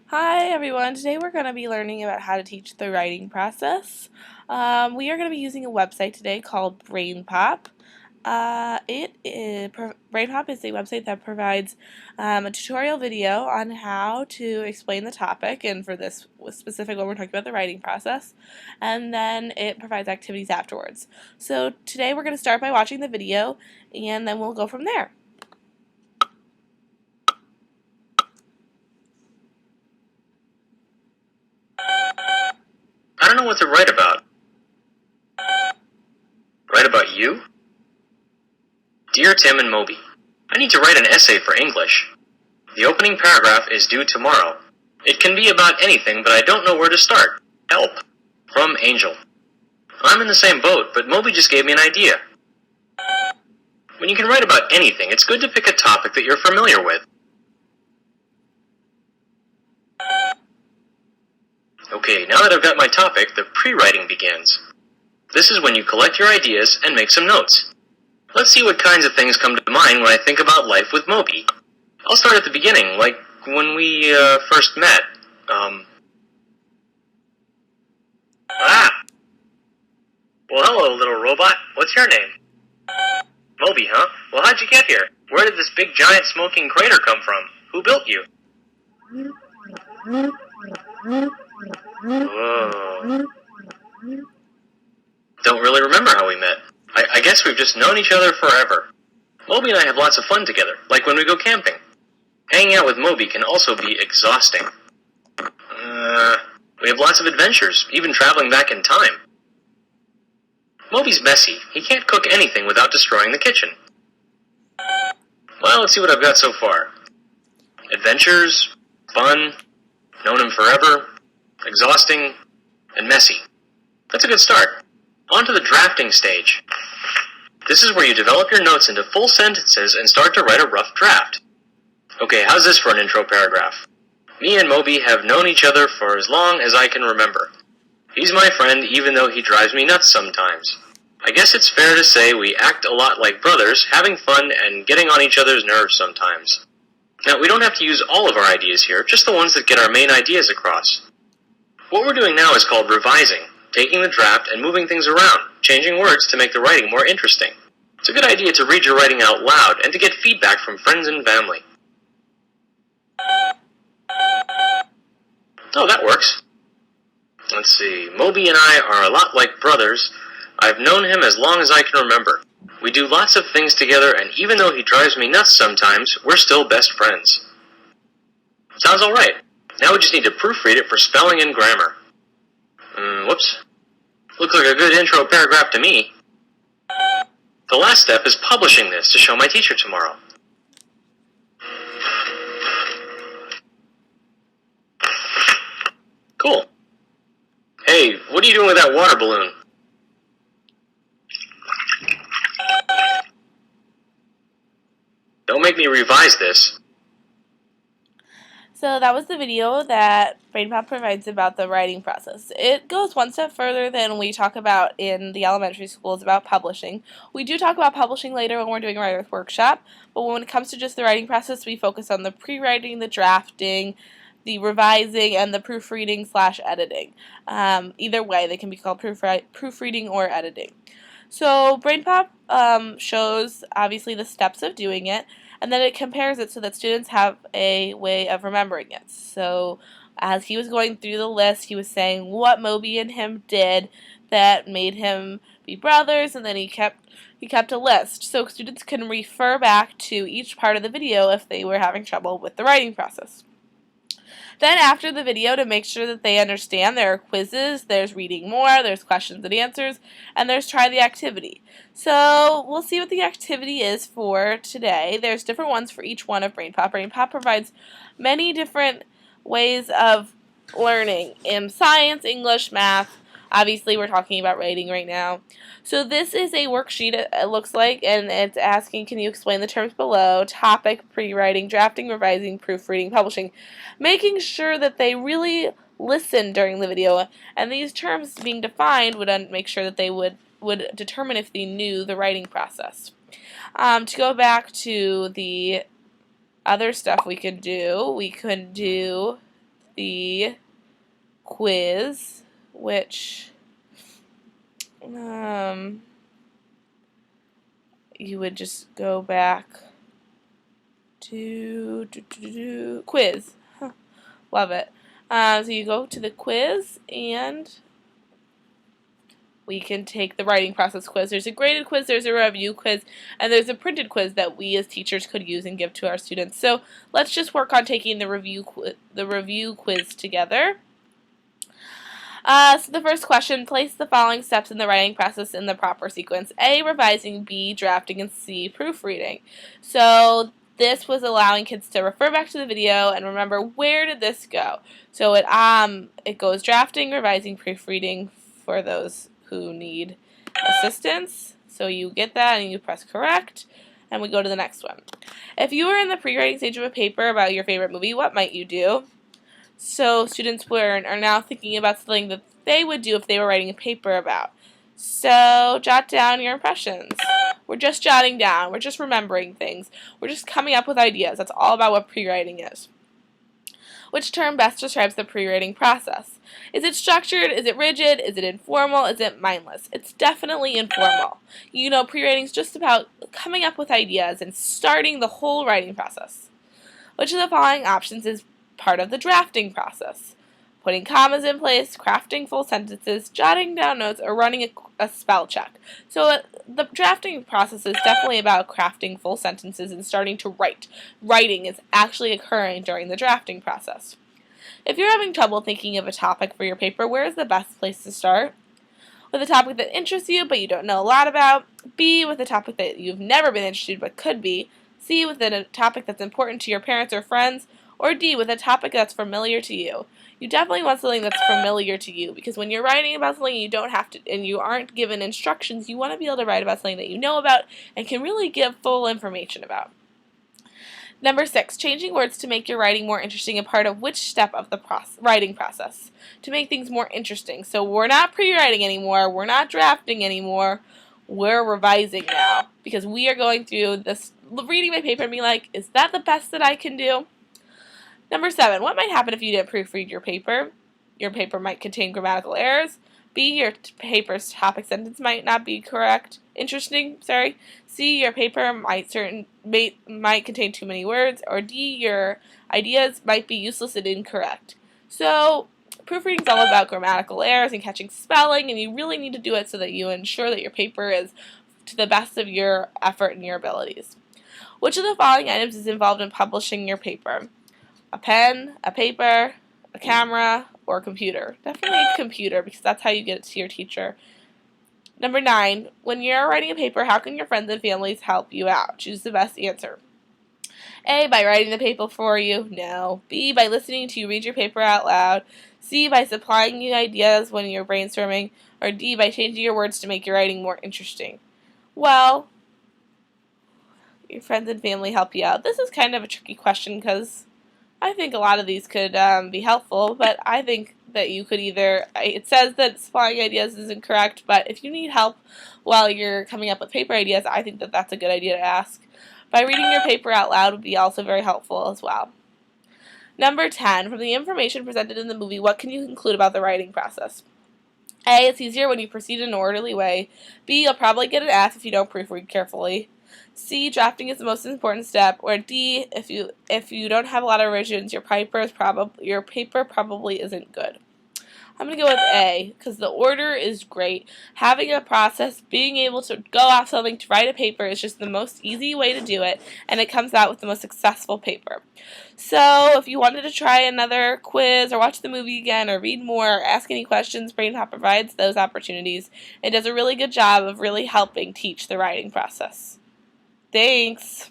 Hi everyone, today we're going to be learning about how to teach the writing process. We are going to be using a website today called BrainPop. BrainPop is a website that provides a tutorial video on how to explain the topic, and for this specific one we're talking about the writing process, and then it provides activities afterwards. So today we're going to start by watching the video and then we'll go from there. I don't know what to write about. Write about you? Dear Tim and Moby, I need to write an essay for English. The opening paragraph is due tomorrow. It can be about anything, but I don't know where to start. Help. From Angel. I'm in the same boat, but Moby just gave me an idea. When you can write about anything, it's good to pick a topic that you're familiar with. Okay, now that I've got my topic, the pre-writing begins. This is when you collect your ideas and make some notes. Let's see what kinds of things come to mind when I think about life with Moby. I'll start at the beginning, like when we first met. Well, hello, little robot. What's your name? Moby, huh? Well, how'd you get here? Where did this big, giant, smoking crater come from? Who built you? Whoa. Don't really remember how we met. I guess we've just known each other forever. Moby and I have lots of fun together, like when we go camping. Hanging out with Moby can also be exhausting. We have lots of adventures, even traveling back in time. Moby's messy. He can't cook anything without destroying the kitchen. Well, let's see what I've got so far. Adventures, fun, known him forever, exhausting, and messy. That's a good start. On to the drafting stage. This is where you develop your notes into full sentences and start to write a rough draft. Okay, how's this for an intro paragraph? Me and Moby have known each other for as long as I can remember. He's my friend even though he drives me nuts sometimes. I guess it's fair to say we act a lot like brothers, having fun and getting on each other's nerves sometimes. Now, we don't have to use all of our ideas here, just the ones that get our main ideas across. What we're doing now is called revising, taking the draft and moving things around, changing words to make the writing more interesting. It's a good idea to read your writing out loud and to get feedback from friends and family. Oh, that works. Let's see, Moby and I are a lot like brothers. I've known him as long as I can remember. We do lots of things together, and even though he drives me nuts sometimes, we're still best friends. Sounds alright. Now we just need to proofread it for spelling and grammar. Whoops. Looks like a good intro paragraph to me. The last step is publishing this to show my teacher tomorrow. Cool. Hey, what are you doing with that water balloon? Don't make me revise this. So that was the video that BrainPop provides about the writing process. It goes one step further than we talk about in the elementary schools about publishing. We do talk about publishing later when we're doing a writer's workshop, but when it comes to just the writing process, we focus on the pre-writing, the drafting, the revising, and the proofreading/editing. Either way, they can be called proofreading or editing. So BrainPop shows obviously the steps of doing it, and then it compares it so that students have a way of remembering it. So as he was going through the list, he was saying what Moby and him did that made him be brothers, and then he kept a list. So students can refer back to each part of the video if they were having trouble with the writing process. Then after the video, to make sure that they understand, there are quizzes, there's reading more, there's questions and answers, and there's try the activity. So we'll see what the activity is for today. There's different ones for each one of BrainPop. BrainPop provides many different ways of learning in science, English, math. Obviously, we're talking about writing right now. So this is a worksheet, it looks like, and it's asking, can you explain the terms below? Topic, pre-writing, drafting, revising, proofreading, publishing. Making sure that they really listen during the video, and these terms being defined would make sure that they would determine if they knew the writing process. To go back to the other stuff we could do the quiz, which you would just go back to quiz. Huh. Love it. So you go to the quiz, and we can take the writing process quiz. There's a graded quiz, there's a review quiz, and there's a printed quiz that we as teachers could use and give to our students. So let's just work on taking the review quiz together. So the first question, place the following steps in the writing process in the proper sequence. A, revising, B, drafting, and C, proofreading. So this was allowing kids to refer back to the video and remember, where did this go? So it goes drafting, revising, proofreading for those who need assistance. So you get that and you press correct, and we go to the next one. If you were in the pre-writing stage of a paper about your favorite movie, what might you do? So students are now thinking about something that they would do if they were writing a paper about. So jot down your impressions. We're just jotting down. We're just remembering things. We're just coming up with ideas. That's all about what pre-writing is. Which term best describes the pre-writing process? Is it structured? Is it rigid? Is it informal? Is it mindless? It's definitely informal. You know, pre-writing is just about coming up with ideas and starting the whole writing process. Which of the following options is part of the drafting process? Putting commas in place, crafting full sentences, jotting down notes, or running a spell check. So the drafting process is definitely about crafting full sentences and starting to write. Writing is actually occurring during the drafting process. If you're having trouble thinking of a topic for your paper, where is the best place to start? With a topic that interests you but you don't know a lot about. B, with a topic that you've never been interested but could be. C, with a topic that's important to your parents or friends. Or D, with a topic that's familiar to you. You definitely want something that's familiar to you, because when you're writing about something you don't have to, and you aren't given instructions, you want to be able to write about something that you know about and can really give full information about. Number 6, changing words to make your writing more interesting, a part of which step of the writing process? To make things more interesting. So we're not pre-writing anymore, we're not drafting anymore, we're revising now, because we are going through this, reading my paper and being like, is that the best that I can do? Number 7, what might happen if you didn't proofread your paper? Your paper might contain grammatical errors. B, your paper's topic sentence might not be interesting. C, your paper might contain too many words. Or D, your ideas might be useless and incorrect. So proofreading is all about grammatical errors and catching spelling, and you really need to do it so that you ensure that your paper is to the best of your effort and your abilities. Which of the following items is involved in publishing your paper? A pen, a paper, a camera, or a computer. Definitely a computer, because that's how you get it to your teacher. Number 9, when you're writing a paper, how can your friends and families help you out? Choose the best answer. A, by writing the paper for you. No. B, by listening to you read your paper out loud. C, by supplying you ideas when you're brainstorming. Or D, by changing your words to make your writing more interesting. Well, your friends and family help you out. This is kind of a tricky question, because I think a lot of these could be helpful, but I think that you could it says that supplying ideas is incorrect, but if you need help while you're coming up with paper ideas, I think that that's a good idea to ask. By reading your paper out loud would be also very helpful as well. Number 10, from the information presented in the movie, what can you conclude about the writing process? A, it's easier when you proceed in an orderly way. B, you'll probably get an F if you don't proofread carefully. C, drafting is the most important step. Or D, if you don't have a lot of revisions, your paper probably isn't good. I'm going to go with A, because the order is great. Having a process, being able to go off something to write a paper is just the most easy way to do it, and it comes out with the most successful paper. So if you wanted to try another quiz, or watch the movie again, or read more, or ask any questions, BrainPop provides those opportunities. It does a really good job of really helping teach the writing process. Thanks!